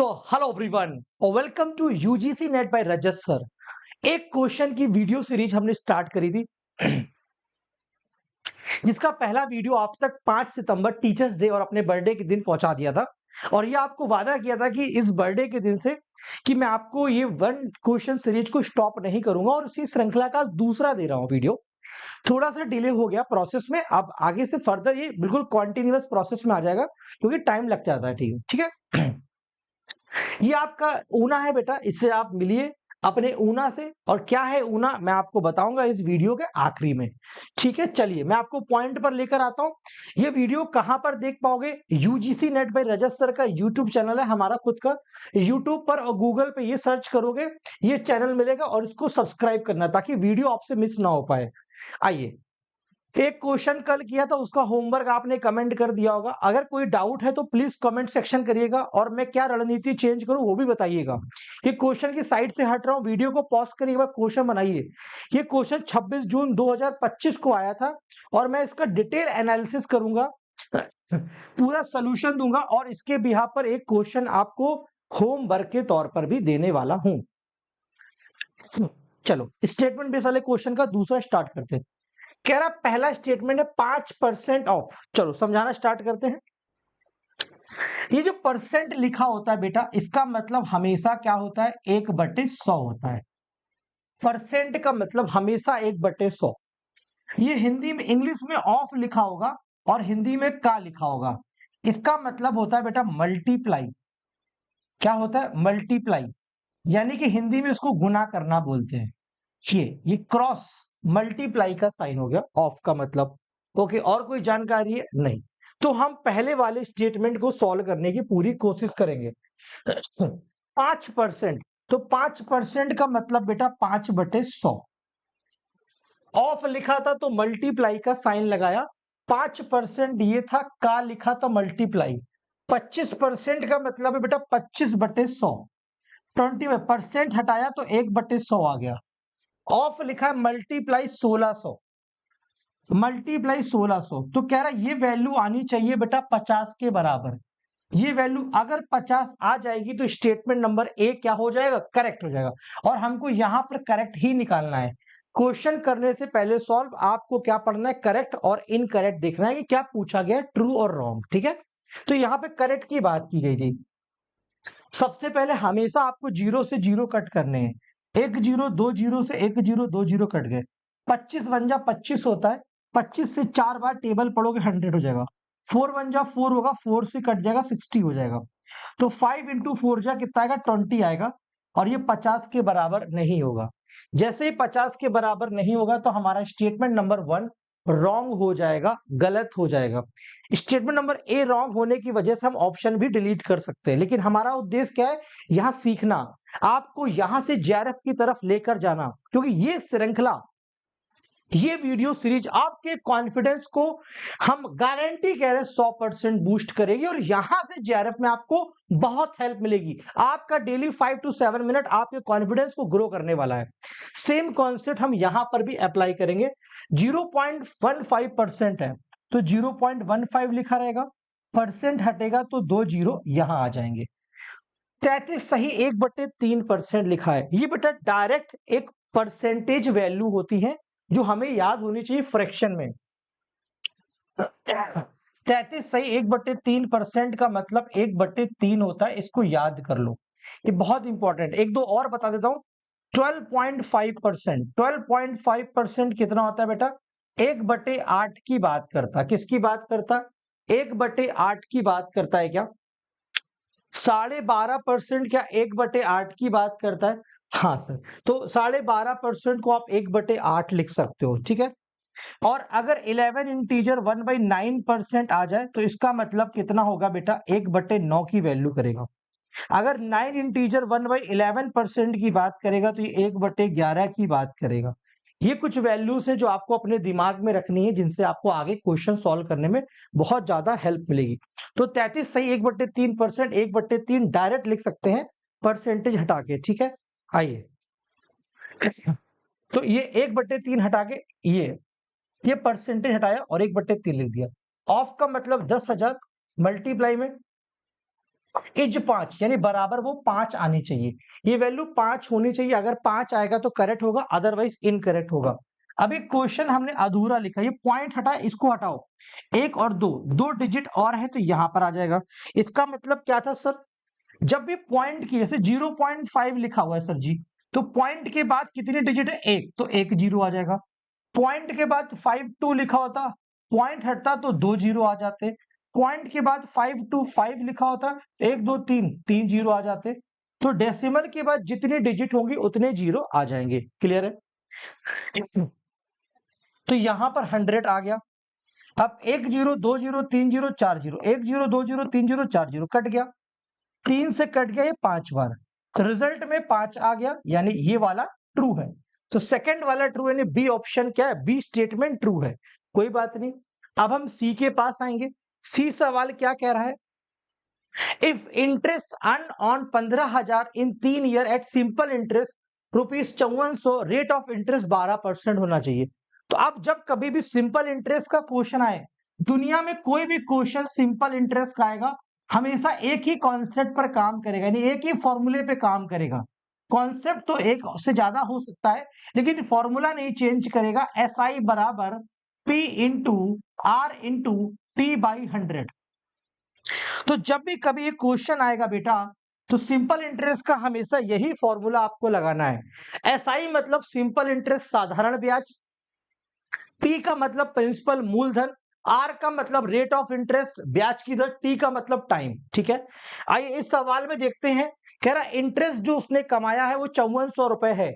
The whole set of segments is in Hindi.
सो हेलो एवरीवन और welcome to UGC NET by Rajat sir. एक क्वेश्चन की वीडियो सीरीज हमने स्टार्ट करी थी जिसका पहला वीडियो आप तक 5 सितंबर टीचर्स डे और अपने बर्थडे के दिन पहुंचा दिया था। और ये आपको वादा किया था कि इस बर्थडे के दिन से कि मैं आपको ये वन क्वेश्चन सीरीज को स्टॉप नहीं करूंगा और उसी श्रृंखला का दूसरा दे रहा हूं वीडियो। थोड़ा सा डिले हो गया प्रोसेस में, अब आगे से फर्दर ये बिल्कुल कॉन्टिन्यूअस प्रोसेस में आ जाएगा क्योंकि टाइम लग जाता है। ठीक है ये आपका ऊना है बेटा, इससे आप मिलिए अपने ऊना से। और क्या है ऊना मैं आपको बताऊंगा इस वीडियो के आखिरी में। ठीक है, चलिए मैं आपको पॉइंट पर लेकर आता हूं। ये वीडियो कहां पर देख पाओगे? UGC NET by Rajat sir का यूट्यूब चैनल है हमारा खुद का। यूट्यूब पर और गूगल पे ये सर्च करोगे ये चैनल मिलेगा और इसको सब्सक्राइब करना ताकि वीडियो आपसे मिस ना हो पाए। आइए, एक क्वेश्चन कल किया था उसका होमवर्क आपने कमेंट कर दिया होगा। अगर कोई डाउट है तो प्लीज कमेंट सेक्शन करिएगा और मैं क्या रणनीति चेंज करूं वो भी बताइएगा। ये क्वेश्चन की साइड से हट रहा हूं, वीडियो को पॉज करिए, एक बार क्वेश्चन बनाइए। ये क्वेश्चन 26 जून 2025 को आया था और मैं इसका डिटेल एनालिसिस करूंगा, पूरा सोल्यूशन दूंगा और इसके बिहाफ पर एक क्वेश्चन आपको होमवर्क के तौर पर भी देने वाला हूं। चलो स्टेटमेंट बेस वाले क्वेश्चन का दूसरा स्टार्ट करते हैं। कह रहा पहला स्टेटमेंट है 5% ऑफ। चलो समझाना स्टार्ट करते हैं। ये जो परसेंट लिखा होता है बेटा, इसका मतलब हमेशा क्या होता है? 1/100 होता है। परसेंट का मतलब हमेशा 1/100। ये हिंदी में, इंग्लिश में ऑफ लिखा होगा और हिंदी में का लिखा होगा। इसका मतलब होता है बेटा मल्टीप्लाई। क्या होता है? मल्टीप्लाई, यानी कि हिंदी में इसको गुना करना बोलते हैं। ये क्रॉस मल्टीप्लाई का साइन हो गया ऑफ का मतलब। ओके, और कोई जानकारी है? नहीं। तो हम पहले वाले स्टेटमेंट को सॉल्व करने की पूरी कोशिश करेंगे। 5%, तो 5% का मतलब बेटा 5/100। ऑफ लिखा था तो मल्टीप्लाई का साइन लगाया। 5% ये था, का लिखा था मल्टीप्लाई। 25% का मतलब है बेटा 25/100। 20% हटाया तो 1/100 आ गया। ऑफ लिखा है मल्टीप्लाई 1600, मल्टीप्लाई 1600। तो कह रहा है ये वैल्यू आनी चाहिए बेटा 50 के बराबर। ये वैल्यू अगर 50 आ जाएगी तो स्टेटमेंट नंबर ए क्या हो जाएगा? करेक्ट हो जाएगा। और हमको यहां पर करेक्ट ही निकालना है। क्वेश्चन करने से पहले सॉल्व आपको क्या पढ़ना है? करेक्ट और इनकरेक्ट देखना है कि क्या पूछा गया, ट्रू और रॉन्ग। ठीक है, तो यहां पे करेक्ट की बात की गई थी। सबसे पहले हमेशा आपको जीरो से जीरो कट करने हैं। एक जीरो, दो जीरो से एक जीरो, दो जीरो कट गए। 25 वन जा 25 होता है। 25 से 4 बार टेबल पढ़ोगे 100 हो जाएगा। 4 वन जा 4 होगा, 4 से कट जाएगा 60 हो जाएगा। तो 5 इंटू 4 जा कितना आएगा? 20 आएगा। और ये 50 के बराबर नहीं होगा। जैसे ही 50 के बराबर नहीं होगा तो हमारा स्टेटमेंट नंबर 1 रॉन्ग हो जाएगा, गलत हो जाएगा। स्टेटमेंट नंबर ए रॉन्ग होने की वजह से हम ऑप्शन भी डिलीट कर सकते हैं, लेकिन हमारा उद्देश्य क्या है? यहां सीखना, आपको यहां से जेआरएफ की तरफ लेकर जाना, क्योंकि ये श्रृंखला, ये वीडियो सीरीज आपके कॉन्फिडेंस को हम गारंटी कह रहे हैं 100% बूस्ट करेगी और यहां से जेआरएफ में आपको बहुत हेल्प मिलेगी। आपका डेली 5 to 7 मिनट आपके कॉन्फिडेंस को ग्रो करने वाला है। सेम कॉन्सेप्ट हम यहां पर भी अप्लाई करेंगे। 0.15% है तो 0.15 लिखा रहेगा। परसेंट हटेगा तो 2 जीरो यहां आ जाएंगे। 33 सही 1/3% लिखा है। ये बेटा डायरेक्ट एक परसेंटेज वैल्यू होती है जो हमें याद होनी चाहिए फ्रैक्शन में। 33 सही 1/3% का मतलब 1/3 होता है, इसको याद कर लो, ये बहुत इंपॉर्टेंट। एक दो और बता देता हूं। 12.5%, 12.5% कितना होता है बेटा? 1/8 की बात करता। किसकी बात करता? 1/8 की बात करता है क्या? 12.5% क्या 1/8 की बात करता है? हाँ सर, तो 12.5% को आप 1/8 लिख सकते हो। ठीक है, और अगर 11 इंटीजर 1/9% आ जाए तो इसका मतलब कितना होगा बेटा? 1/9 की वैल्यू करेगा। अगर 9 इंटीजर 1/11% की बात करेगा तो ये 1/11 की बात करेगा। ये कुछ वैल्यूज है जो आपको अपने दिमाग में रखनी है, जिनसे आपको आगे क्वेश्चन सॉल्व करने में बहुत ज्यादा हेल्प मिलेगी। तो 33 सही 1/3%, 1/3 डायरेक्ट लिख सकते हैं परसेंटेज हटा के। ठीक है, आइए, तो ये 1/3 हटा के ये परसेंटेज हटाया और 1/3 लिख दिया। ऑफ का मतलब 10,000 मल्टीप्लाई में इज 5 यानी बराबर वो 5 आनी चाहिए। ये वैल्यू 5 होनी चाहिए, अगर 5 आएगा तो करेक्ट होगा, अदरवाइज इनकरेक्ट होगा। अभी क्वेश्चन हमने अधूरा लिखा, ये पॉइंट हटा, इसको हटाओ, 1 और 2, 2 डिजिट और है तो यहां पर आ जाएगा। इसका मतलब क्या था सर, जब भी पॉइंट की जैसे 0.5 लिखा हुआ है सर जी, तो पॉइंट के बाद कितनी डिजिट है, 1, तो 1 जीरो आ जाएगा। पॉइंट के बाद 5 2 लिखा होता, पॉइंट हटता तो 2 जीरो आ जाते। पॉइंट के बाद 5 2 5 लिखा होता, 1 2 3, 3 जीरो आ जाते। तो डेसिमल के बाद जितनी डिजिट होंगी उतने जीरो आ जाएंगे। क्लियर है? तो यहां पर 100 आ गया। अब 1 zero 2 zero 3 zero 4 zero, 1 zero 2 zero 3 zero 4 zero cut गया, 3 से कट गया ये 5 बार, तो रिजल्ट में 5 आ गया, यानी ये वाला ट्रू है। तो सेकंड वाला ट्रू, यानी बी ऑप्शन क्या है, बी स्टेटमेंट ट्रू है। कोई बात नहीं, अब हम सी के पास आएंगे। सी सवाल क्या कह रहा है, if interest earn on 15,000 in 3 year at simple interest ₹5400, rate of interest 12% होना चाहिए। तो अब जब कभी भी सिंपल इंटरेस्ट का क्वेश्चन आए, दुनिया में कोई भी क्वेश्चन सिंपल इंटरेस्ट का आएगा, हमेशा एक ही कॉन्सेप्ट पर काम करेगा, यानी एक ही फॉर्मूले पे काम करेगा। कॉन्सेप्ट तो एक से ज्यादा हो सकता है, लेकिन फॉर्मूला नहीं चेंज करेगा। SI बराबर P into R into T/100। तो जब भी कभी ये क्वेश्चन आएगा बेटा, तो सिंपल इंटरेस्ट का हमेशा यही फॉर्मूला आपको लगाना है। SI मतलब सिंपल इंटरेस्ट साधारण ब्याज, P का मतलब प्रिंसिपल मूलधन, R का मतलब रेट ऑफ इंटरेस्ट ब्याज की दर, T का मतलब टाइम। ठीक है, आइए इस सवाल में देखते हैं। कह रहा इंटरेस्ट जो उसने कमाया है वो 5400 रुपए है,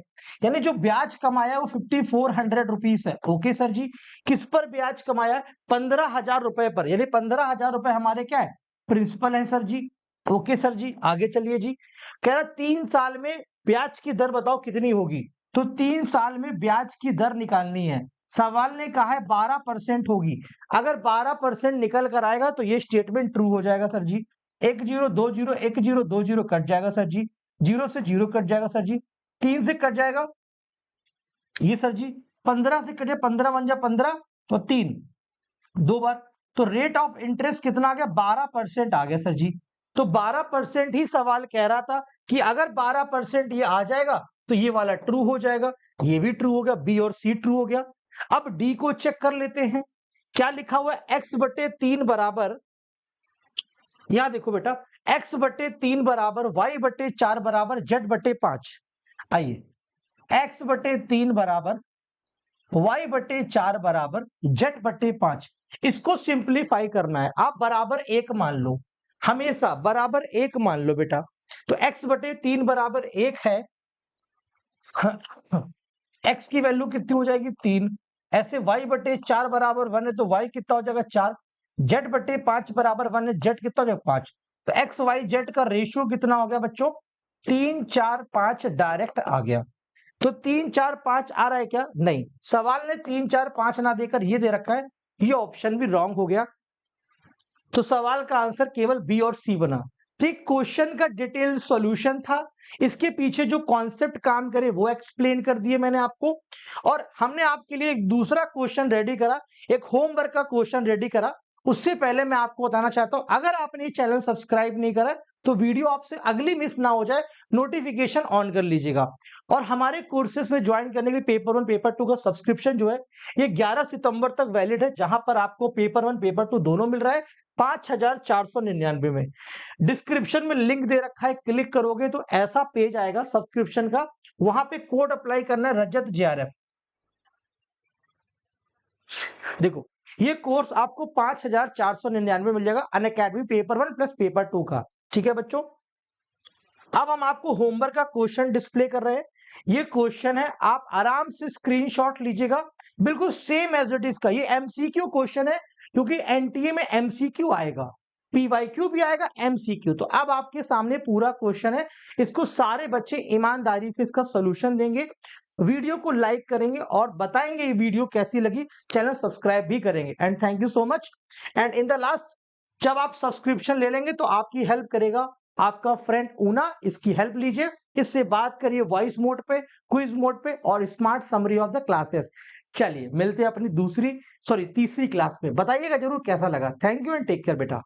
यानी जो ब्याज कमाया है वो 5400 रुपीज है। ओके सर जी, किस पर ब्याज कमाया है, 15,000 रुपए पर, यानी 15,000 रुपए हमारे क्या है, प्रिंसिपल है सर जी। ओके सर जी, आगे चलिए जी। कह रहा 3 साल में ब्याज की दर बताओ कितनी होगी, तो 3 साल में ब्याज की दर निकालनी है। सवाल ने कहा है 12% होगी, अगर 12% निकल कर आएगा तो ये स्टेटमेंट ट्रू हो जाएगा सर जी। 1 zero 2 zero 1 zero 2 zero cut जाएगा सर जी, जीरो से जीरो कट जाएगा सर जी, 3 से कट जाएगा ये सर जी, 15 से कट जाए, 15 बन जा 15, तो 3 2 बार, तो रेट ऑफ इंटरेस्ट कितना आ गया, 12% आ गया सर जी। तो 12% ही सवाल कह रहा था कि अगर 12% ये आ जाएगा तो ये वाला ट्रू हो जाएगा, ये भी ट्रू हो गया, बी और सी ट्रू हो गया। अब डी को चेक कर लेते हैं, क्या लिखा हुआ है, x/3 बराबर, यहां देखो बेटा, x/3 बराबर y/4 बराबर z/5। आइए, x/3 बराबर y/4 बराबर z/5, इसको सिंप्लीफाई करना है। आप बराबर 1 मान लो, हमेशा बराबर 1 मान लो बेटा। तो x/3 बराबर 1 है, x की वैल्यू कितनी हो जाएगी, 3। ऐसे y/4 बराबर 1 है तो y कितना हो जाएगा, 4। z/5 बराबर 1 है, z कितना हो जाएगा, 5। तो x y z का रेशियो कितना हो गया बच्चों, 3 4 5 डायरेक्ट आ गया। तो 3 4 5 आ रहा है क्या, नहीं, सवाल ने 3 4 5 ना देकर ये दे रखा है, ये ऑप्शन भी रॉन्ग हो गया। तो सवाल का आंसर केवल बी और सी बना। ठीक, क्वेश्चन का डिटेल सॉल्यूशन था, इसके पीछे जो कॉन्सेप्ट काम करे वो एक्सप्लेन कर दिए मैंने आपको। और हमने आपके लिए एक दूसरा क्वेश्चन रेडी करा, एक होमवर्क का क्वेश्चन रेडी करा। उससे पहले मैं आपको बताना चाहता हूं, अगर आपने चैनल सब्सक्राइब नहीं करा तो वीडियो आपसे अगली मिस ना हो जाए, नोटिफिकेशन ऑन कर लीजिएगा। और हमारे कोर्सेज में ज्वाइन करने के लिए पेपर 1 पेपर 2 का सब्सक्रिप्शन जो है ये 11 सितंबर तक वैलिड है, जहां पर आपको पेपर 1 पेपर 2 दोनों मिल रहा है 5,499 में। डिस्क्रिप्शन में लिंक दे रखा है, क्लिक करोगे तो ऐसा पेज आएगा सब्सक्रिप्शन का, वहां पे कोड अप्लाई करना है, रजत JRF। देखो, ये कोर्स आपको 5,499 मिल जाएगा, अनअकैडमी पेपर 1 प्लस पेपर 2 का। ठीक है बच्चों, अब हम आपको होमवर्क का क्वेश्चन डिस्प्ले कर रहे हैं। ये क्वेश्चन है, आप आराम से स्क्रीनशॉट लीजिएगा, बिल्कुल सेम एज इट इज का। ये MCQ क्वेश्चन है, क्योंकि NTA में MCQ आएगा, PYQ भी आएगा, MCQ। तो अब आपके सामने पूरा क्वेश्चन है, इसको सारे बच्चे ईमानदारी से इसका सोल्यूशन देंगे, वीडियो को लाइक करेंगे और बताएंगे ये वीडियो कैसी लगी, चैनल सब्सक्राइब भी करेंगे। And thank you so much. And in the last, जब आप सब्सक्रिप्शन ले लेंगे तो आपकी हेल्प करेगा आपका फ्रेंड ऊना, इसकी हेल्प लीजिए, इससे बात करिए वॉइस मोड पे, क्विज मोड पे और smart summary of the classes. चलिए मिलते हैं अपनी तीसरी क्लास में, बताइएगा जरूर कैसा लगा। Thank you and take care बेटा।